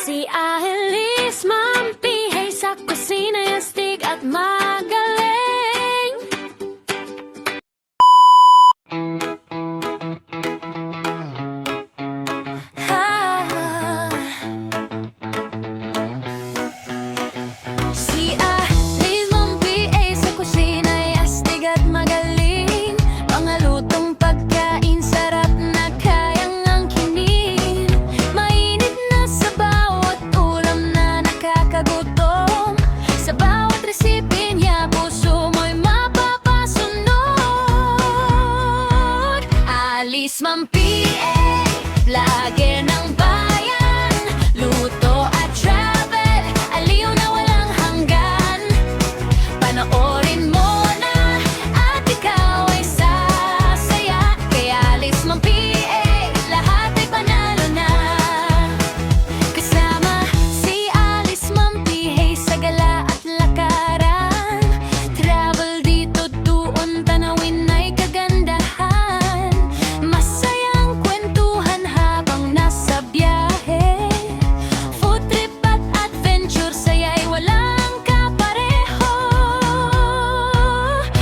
Si Alice mampihay sa kusina, astig at magaling. Si Alice mampihay sa kusina, astig at magaling. Mga lutong pagkain, sarap na kayang angkinin. Mainit na sa bawat ulam na nakakagutom. Sa bawat resipe niya, puso mo'y mapapasunod. Alice mampihay, vlogger ng bayan. Luto at travel, aliw na walang hanggan. Panoorin mo na at ikaw ay sasaya. Kay Alice mampihay, lahat ay panalo na. Kasama si Alice mampihay sa gala at lakaran. Travel dito doon, tanawin ay kagandahan. Masayang kwentuhan habang nasa biyahe. Food trip at adventure, saya'y walang kapareho.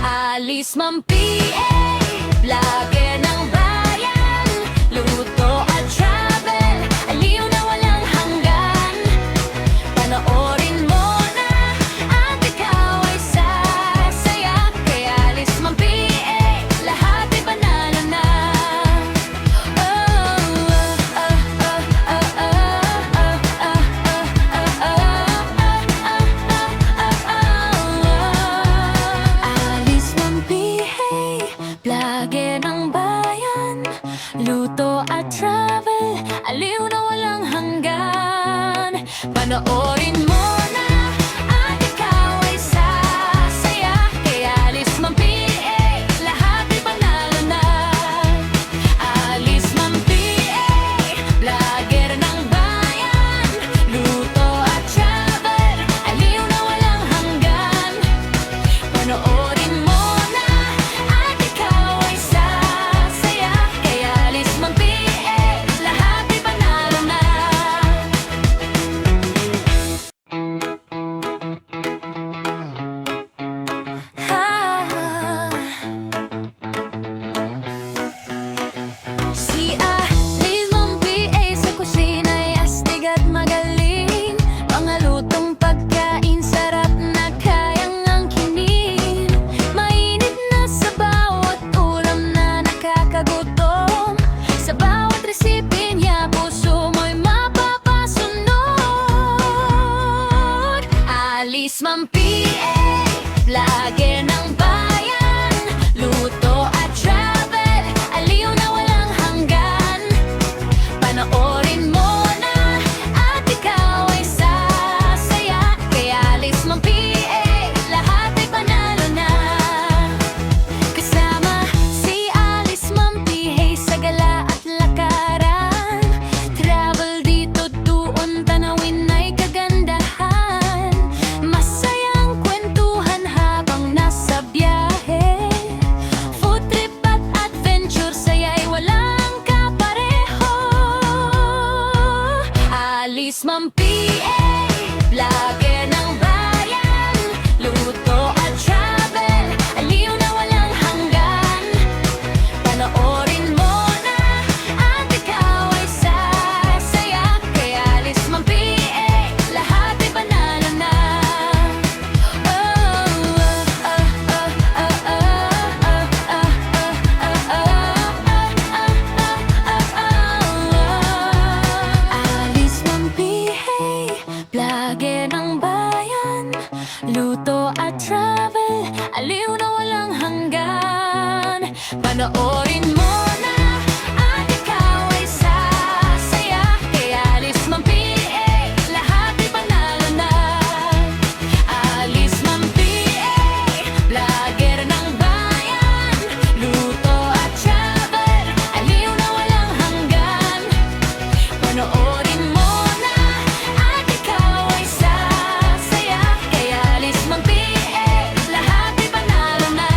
Alice mampihay, vlogger ng bayan. Luto at travel, aliw na walang hanggan. Panoorin mo na at ikaw ay sasaya. Kay Alice mampihay, lahat ay panalo na. Alice mampihay, vlogger ng bayan. Luto at travel, aliw na walang hanggan. Panoorin mo na at ikaw ay sasaya. Kay Alice mampihay, lahat ay panalo na. Alice mampihay, vlogger ng bayan. Luto at travel, aliw na walang hanggan. Panoorin mo na at ikaw ay sasaya. Kay Alice mampihay, lahat ay panalo na. Si Alice mampihay sa kusina, astig at magaling. Mga lutong pagkain, sarap na kayang angkinin. Mainit na sa bawat ulam na nakakagutom. Sa bawat resipe niya, puso mo'y mapapasunod. Alice mampihay, vlogger ng bayan. Luto at travel, aliw na walang hanggan. Panoorin mo na at ikaw ay sasaya. Kay Alice mampihay, lahat ay panalo na. Kasama si Alice mampihay sa gala at lakaran. Travel dito doon, tanawin ay kagandahan. Masayang kwentuhan habang nasa biyahe. Food trip at adventure, saya'y walang kapareho. Alice mampihay, vlogger ng bayan. Luto at travel, aliw na walang hanggan. Panoorin mo na at ikaw ay sasaya. Kay Alice mampihay, lahat ay panalo na. Alice mampihay, vlogger ng bayan. Luto at travel, aliw na walang hanggan. Panoorin mo na at ikaw ay sasaya. Kay Alice mampihay, lahat ay panalo na. Alice mampihay, vlogger ng bayan. Luto at travel, aliw na walang hanggan. Panoorin mo na at ikaw ay sasaya. Kay Alice mampihay, lahat ay panalo na.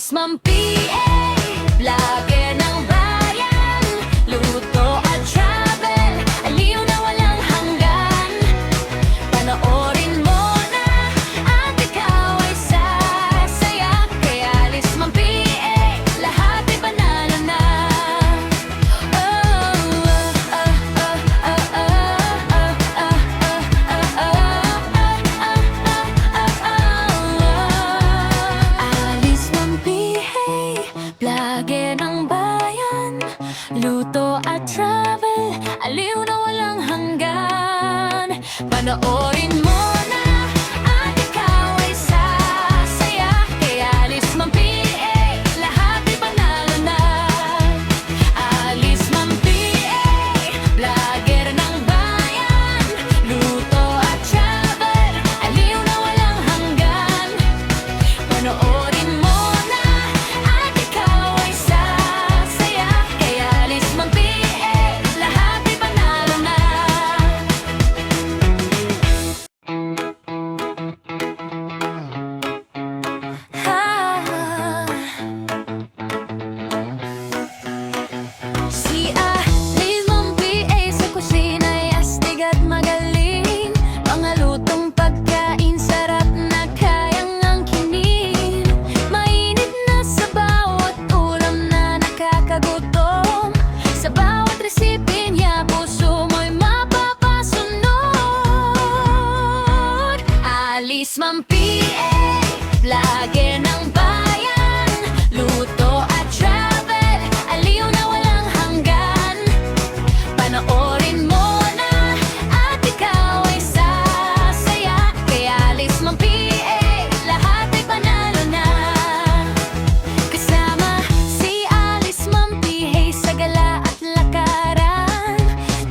Alis Ma'am PA, vlogger ng bayan, luto at travel, aliw na walang hanggan. Panoorin mo na at ikaw ay sasaya. Kaya Alis Ma'am PA, lahat ay panalo na. Alis Ma'am PA, vlogger ng bayan, luto at travel, aliw na walang hanggan. Panoorin mo na at ikaw ay sasaya. Kaya Alis Ma'am PA, lahat ay panalo na. Alis Ma'am PA, vlogger ng bayan, luto at travel, aliw na walang hanggan. Panoorin mo na at ikaw ay sasaya. Kaya Alis Ma'am PA, lahat ay panalo na. Si Alis Ma'am PA sa kusina ay astig at magaling. Mga lutong pagkain sarap na kayang angkinin. Mainit na sa bawat ulam na nakakagutom. Sa bawat resipe niya puso mo'y mapapasunod. Alis Ma'am PA, vlogger ng bayan, luto at travel, aliw na walang hanggan. Panoorin mo na at ikaw ay sasaya. Kaya Alis Ma'am PA, lahat ay panalo na. Kasama si Alis Ma'am PA sa gala at lakaran,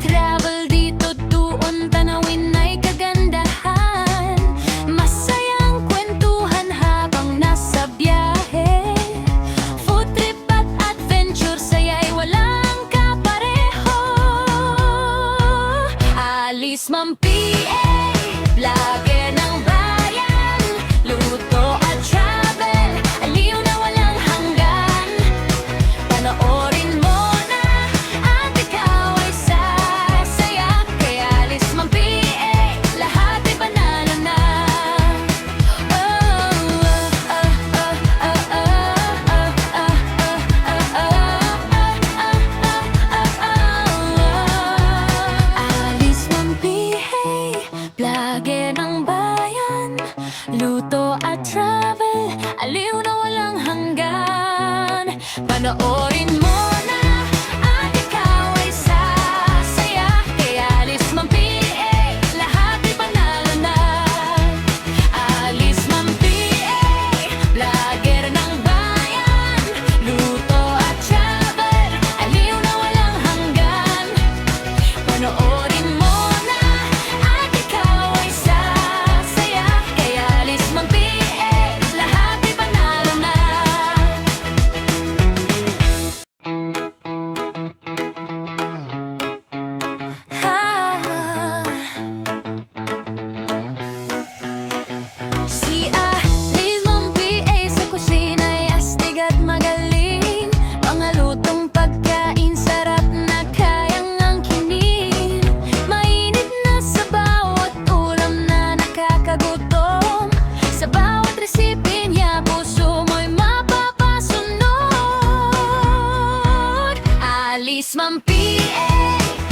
travel dito doon, tanawin ay kagandahan. Masayang kwentuhan habang nasa biyahe, food trip at adventure, saya'y walang kapareho. Alis Ma'am PA, vlogger ng bayan, luto at travel, aliw na walang hanggan. Panoorin mo na at ikaw ay sasaya. Kaya Alis Ma'am PA, lahat ay panalo na. Alis Ma'am PA, vlogger ng bayan, luto at travel, aliw na walang hanggan. Panoorin mo na at ikaw ay sasaya. Kaya Alis Ma'am PA, lahat ay panalo na. Alis Ma'am PA, vlogger ng bayan, luto at travel, aliw na walang hanggan. Panoorin mo na at ikaw ay sasaya. Kaya Alis Ma'am PA, lahat ay panalo na. Si Alis Ma'am PA sa kusina ay astig at magaling. Mga lutong pagkain sarap na kayang angkinin. Mainit na sa bawat ulam na nakakagutom. Sa bawat resipe niya puso mo'y mapapasunod. Alis Ma'am PA,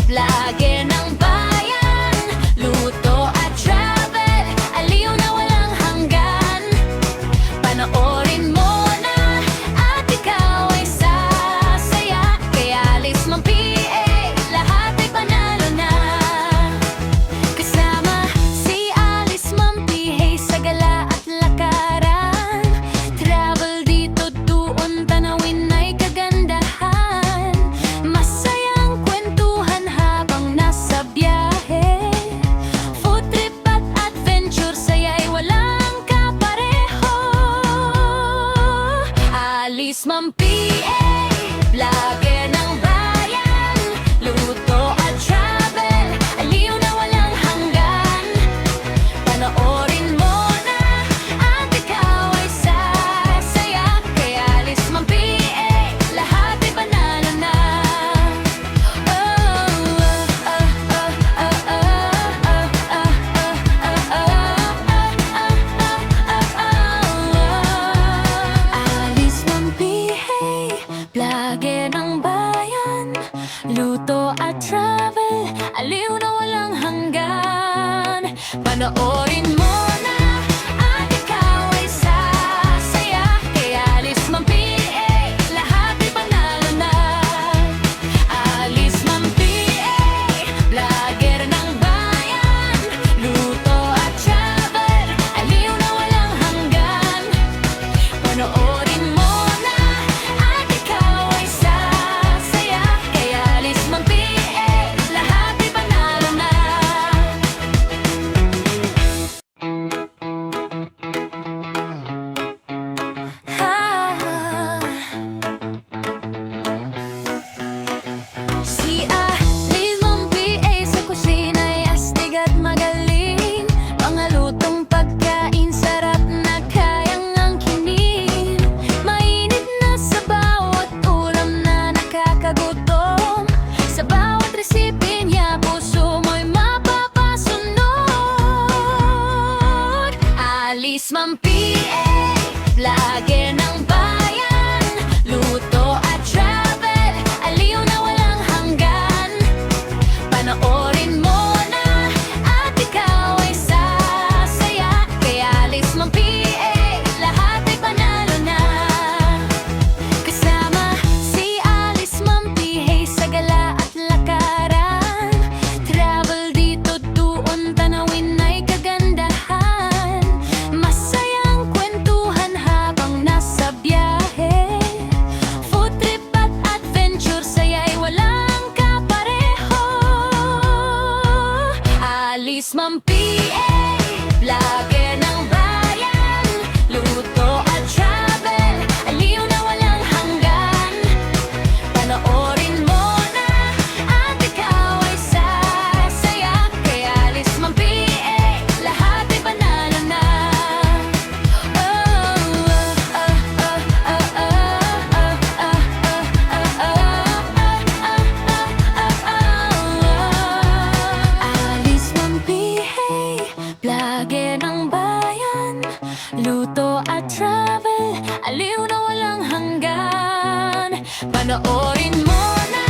vlogger ng bayan, luto at travel, aliw na walang hanggan. Panoorin mo na at ikaw ay sasaya. Kaya Alis Ma'am PA, lahat ay panalo na. Kasama si Alis Ma'am PA sa gala at lakaran, travel dito doon, tanawin ay kagandahan. Masayang kwentuhan habang nasa biyahe, food trip at adventure, saya'y walang kapareho. Alis Ma'am PA, vlogger ng bayan, luto at travel, aliw na walang hanggan. Panoorin mo na at ikaw ay sasaya. Kaya at travel, aliw na walang hanggan. Panoorin mo na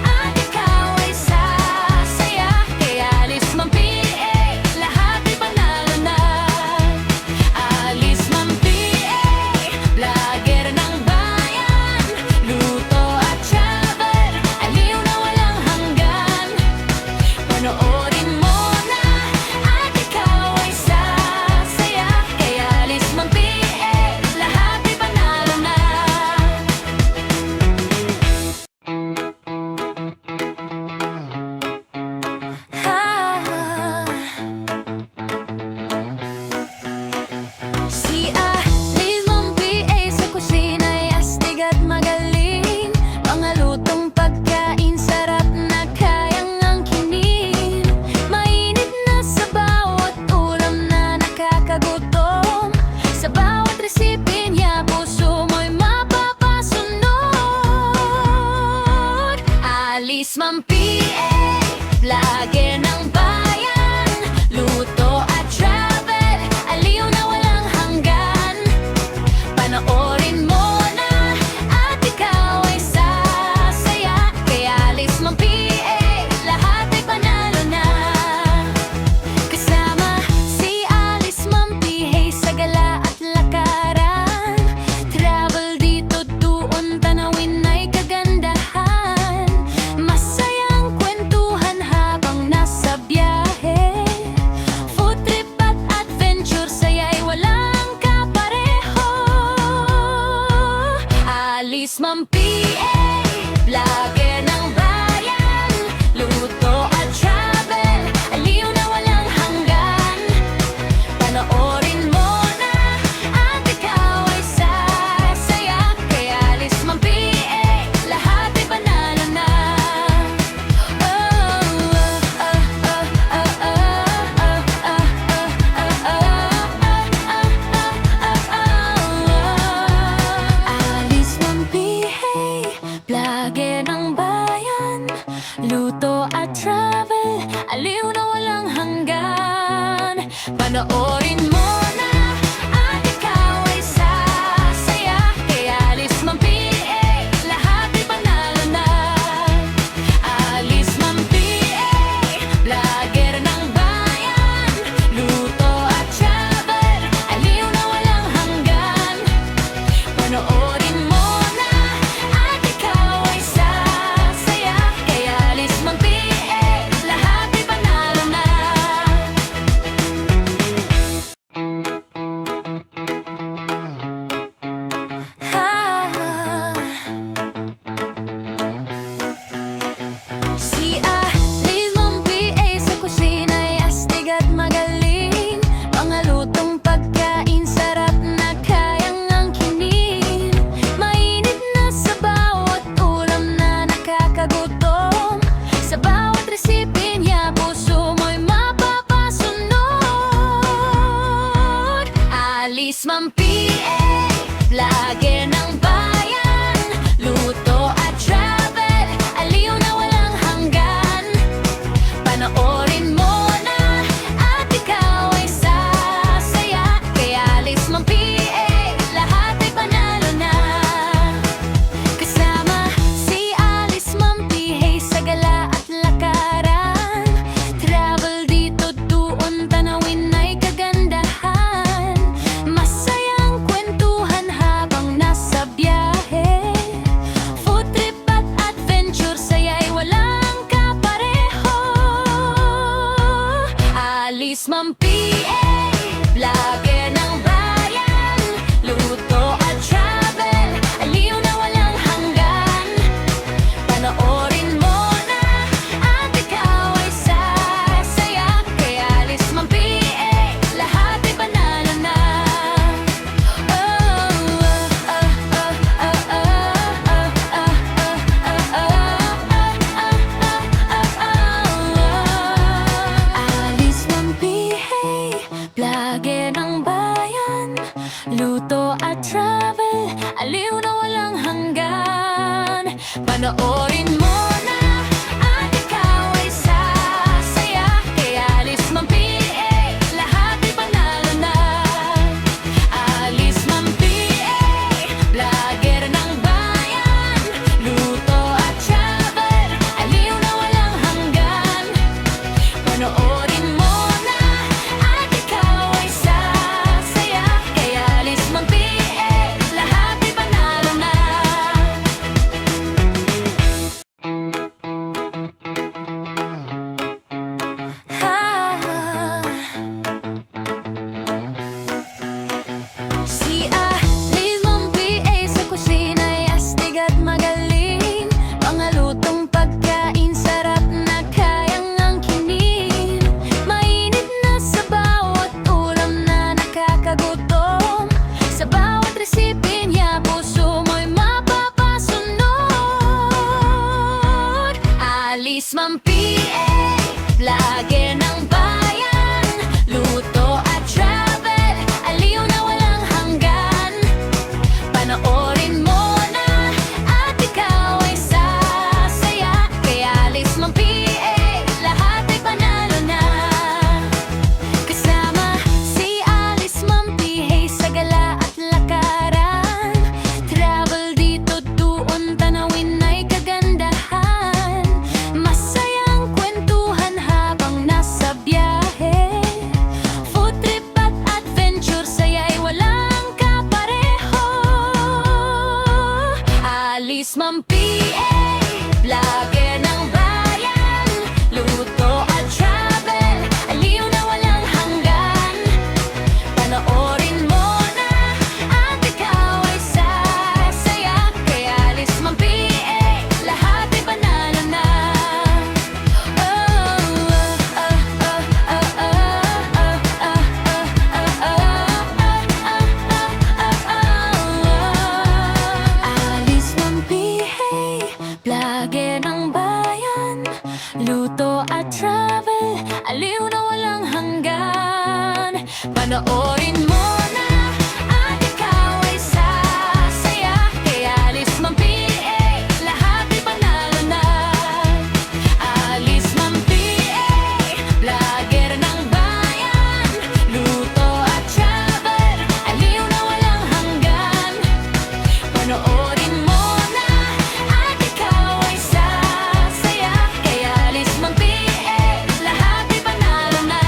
at ikaw ay sasaya. Kaya alis man PA, lahat ay panalo na. Alis man PA, vlogger ng bayan, luto at travel, aliw na walang hanggan. Panoorin mo na at ikaw ay sasaya. Kaya alis man PA, lahat ay panalo na. Si Alice mong PA sa kusina ay astig at magaling. Mga lutong pagkain sarap na kayang angkinin. Mainit na sa bawat ulam na nakakagutom. Sa bawat recipe niya puso mo'y mapapasunod. Alice man PA, vlogger ng bayan, luto at travel, aliw na walang hanggan. Panoorin mo na at ikaw ay sasaya. Kaya Alice man PA, lahat ay panalo na. Kasama si Alice man PA sa gala at lakaran. Travel dito doon, tanawin ay kagandahan. Masayang kwentuhan habang nasa biyahe. Food trip at adventure, saya'y walang kapareho. Alice man PA, vlogger ng bayan, luto at travel, aliw na walang hanggan. Panoorin mo na at ikaw ay sasaya. Kaya Alice man PA, lahat ay panalo na. Alice man PA, vlogger ng bayan, luto at travel, aliw na walang hanggan. Panoorin mo na at ikaw ay sasaya. Kaya Alice man PA, lahat ay panalo na. Alice man PA, vlogger ng bayan, luto at travel, aliw na walang hanggan. Panoorin mo na at ikaw ay sasaya. Kaya Alice man PA, lahat ay panalo na. Si Alice mong PA sa kusina ay astig at magaling. Mga lutong pagkain sarap na kayang angkinin. Mainit na sa bawat ulam na nakakagutom. Sa bawat recipe niya puso mo'y mapapasunod. Alice man PA, vlogger ng bayan, luto at travel, aliw na walang hanggan. Panoorin mo na at ikaw ay sasaya. Kaya Alice man PA, lahat ay panalo na. Kasama si Alice man PA sa gala at lakaran. Travel dito doon, tanawin ay kagandahan. Masayang kwentuhan habang nasa biyahe. Food trip at adventure, saya'y walang kapareho. Alice man PA, vlogger ng bayan, luto at travel, aliw na walang hanggan. Panoorin mo na at ikaw ay sasaya. Kaya Alice man PA, lahat ay panalo na. Alice man PA, vlogger ng bayan, luto at travel, aliw na walang hanggan. Panoorin mo na at ikaw ay sasaya. Kaya Alice man PA, lahat ay panalo na. Alice Alis man PA, vlogger ng bayan, luto at travel, aliw na walang hanggan. Panoorin mo na at ikaw ay sasaya. Kaya alis man PA, lahat ay panalo na. Kasama si Alice man PA sa gala at lakaran. Travel dito doon, tanawin ay kagandahan. Masayang kwentuhan habang nasa biyahe. Food trip at adventure, saya'y walang kapareho. Alice man PA, vlogger ng bayan, luto at travel, aliw na walang hanggan. Panoorin mo na at ikaw ay sasaya. Kaya Alice man PA, lahat ay panalo na. Alice man PA, vlogger ng bayan, luto at travel, aliw na walang hanggan. Panoorin mo na at ikaw ay sasaya. Kaya Alice man PA, lahat ay panalo na. Alice man PA, vlogger ng bayan, luto at travel, aliw na walang hanggan. Panoorin mo na at ikaw ay sasaya. Kaya Alice man PA, lahat ay panalo na.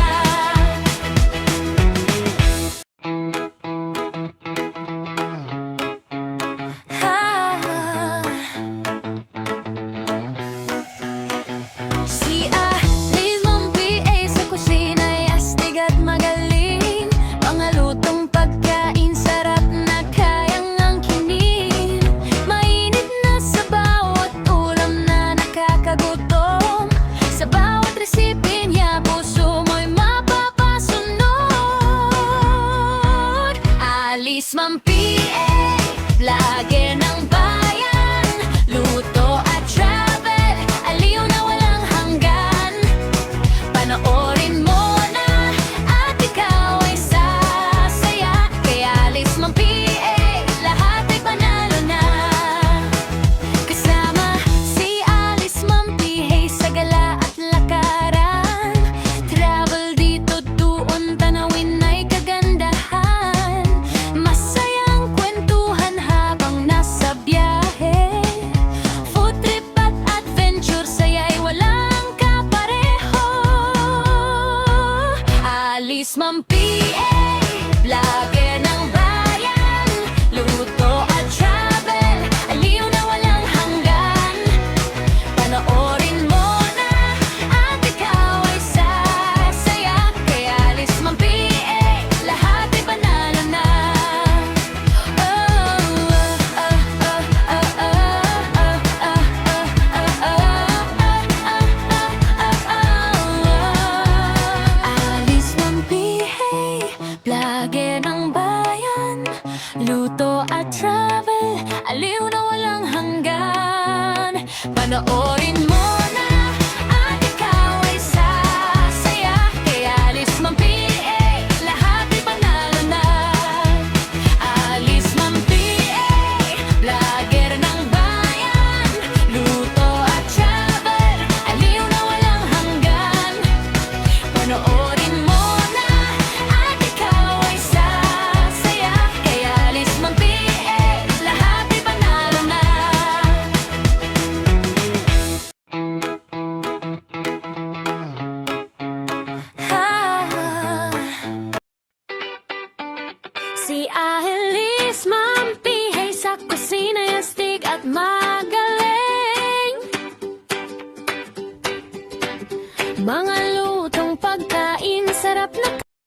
Si Alice man PA sa kusina ay astig at magaling. Mga lutong pagkain, sarap na kayang angkinin. Mainit na sa bawat ulam na nakakagutom. Sa bawat resipe niya, puso mo'y mapapasunod. Alice man PA, vlogger ng bayan, luto at travel, aliw na walang hanggan. Panoorin mo na at ikaw ay sasaya. Kaya Alice man PA, lahat ay panalo na. Kasama si Alice man PA sa gala at lakaran. Travel dito doon, tanawin ay kagandahan. Masayang kwentuhan habang nasa biyahe. Food trip at adventure, saya'y walang kapareho. Alice man PA, vlogger ng bayan, luto at travel, aliw na walang hanggan. Panoorin mo na at ikaw ay sasaya. Kaya Alice man PA, lahat ay panalo na. Alice man PA, vlogger ng bayan, luto at travel, aliw na walang hanggan. Panoorin mo